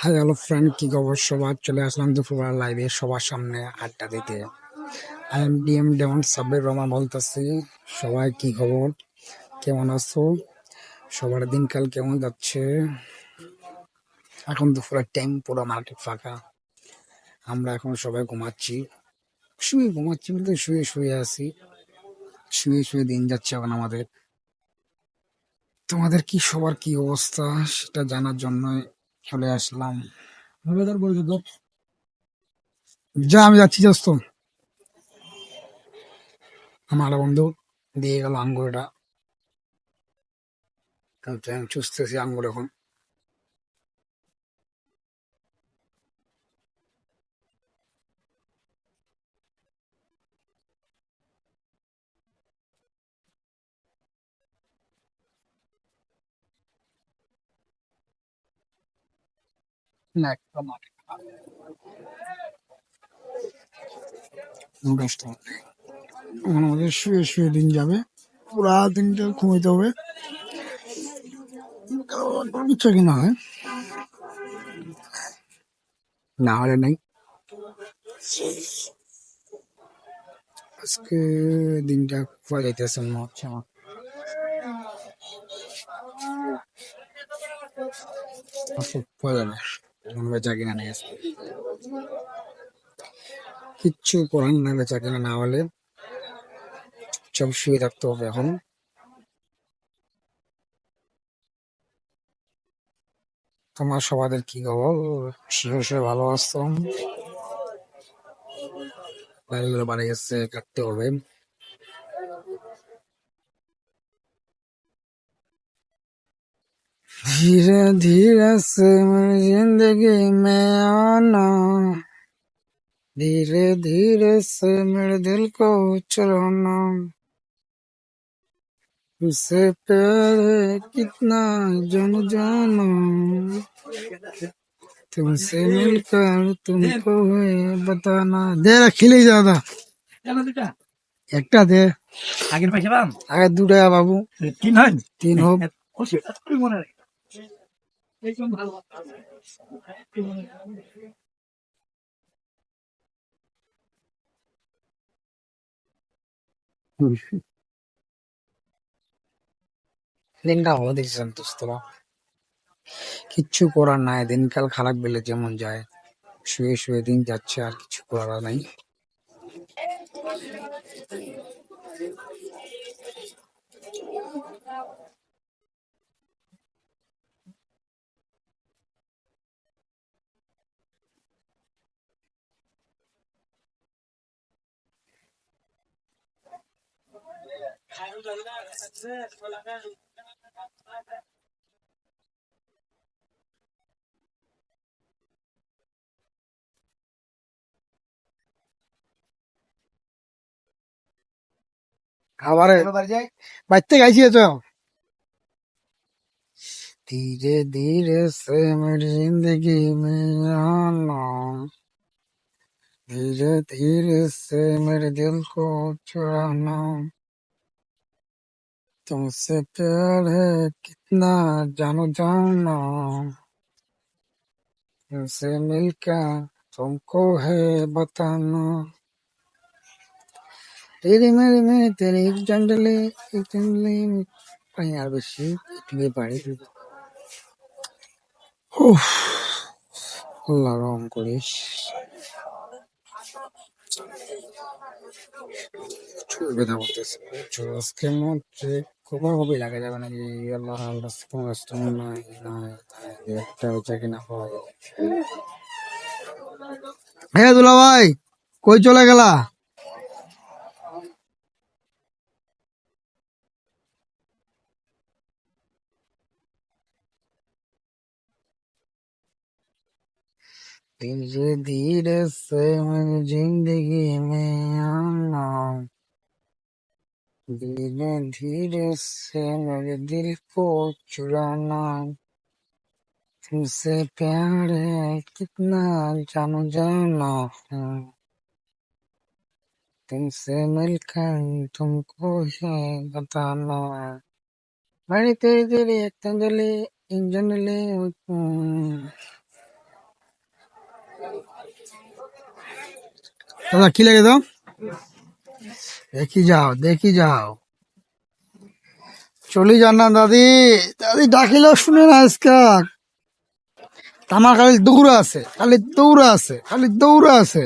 Hi hello friend, কি খবর সবার? চলে আসলাম দুপুরবেলা লাইভে সবার সামনে আড্ডা দিতে। I am DM demon Sabbir Rahman বলতেছি। সবাই কি খবর, কেমন আছো? সবার দিনকাল কেমন যাচ্ছে? এখন দুপুরের টাইম, পুরো মার্কেট ফাঁকা। আমরা এখন সবাই ঘুমাচ্ছি, শুয়ে ঘুমাচ্ছি বলতে শুয়ে শুয়ে আছি। শুয়ে শুয়ে দিন যাচ্ছে এখন আমাদের। তোমাদের কি সবার কি অবস্থা সেটা জানার জন্য চলে আসলাম। যা, আমি যাচ্ছি দোস্ত। আমার বন্ধু দিয়ে গেল আঙ্গুরটা, কারণ আমি চুষতেছি আঙ্গুর এখন। না, একটা মাত্র দশটা। এখন আমাদের শুয়ে শুয়ে দিন যাবে, পুরা দিনটা ঘুমাইতে হবে। ইচ্ছা কিনা হয়, না হলে নাই। আজকে দিনটা খুব যাইতেছে মনে হচ্ছে আমার। আজকে খুব যাবে, এখন বেচা কিনা নেই আজকে। কিচ্ছু করার না, বেচা কিনা না হলে সব শুয়ে থাকতে হবে এখন। তোমার সবাদের কি খবর? শুয়ে শুয়ে ভালো আছো? গাড়িগুলো বাড়ি গেছে, কাটতে হবে। धीरे धीरे से मेरी जिंदगी में आना, धीरे धीरे से मेरे दिल को चुराना, तुझसे प्यार है कितना जान जाना, तुमसे मिलकर तुमको है बताना। दे खिले ज्यादा একটা দে। আগের পয়সা পাম, আগে 2 টাকা বাবু। তিন হয়, তিন হোক। মনে রাখ। দিনটা ভালো দেখছেন দোস্তরা, কিচ্ছু করার নাই। দিনকাল খারাপ গেলে যেমন যায়, শুয়ে শুয়ে দিন যাচ্ছে, আর কিছু করার নাই। খাবারে বাইতে গাইছি তো। धीरे धीरे से मेरी जिंदगी में आना, धीरे धीरे से मेरे दिल को चुराना, तुमसे प्यार है कितना जानो जाना, तुमसे मिलकर तुमको है बताना, तेरी मेरी में तेरी एक जंगली यार बेশি তুমি পারি। উফ, আল্লাহ রহম করিস। প্রচুর ব্যথা করতেছে, প্রচুর। আজকের মধ্যে কোনোভাবেই লাগা যাবে না যে আল্লাহ আল্লাহ কোনো কাস্টমার নাই নাই, একটা হচ্ছে কিনা পাওয়া যাবে। হ্যাঁ দুলা ভাই, কই চলে গেলা? धीरे धीरे से मेरी जिंदगी में आना, धीरे धीरे से मेरे दिल को चुराना, तुमसे प्यार है कितना जानो जाना, तुमसे मिलकर तुमको है बताना। বাড়িতে তেরে একতাঞ্জলি ইঞ্জনলে দাদা কি লাগে দাও, দেখি যাও, চলি যান না দাদি, দাদি ডাকিলেও শুনে না আজকে। আমার খালি দৌড়া আছে, খালি দৌড়া আছে, খালি দৌড়া আছে।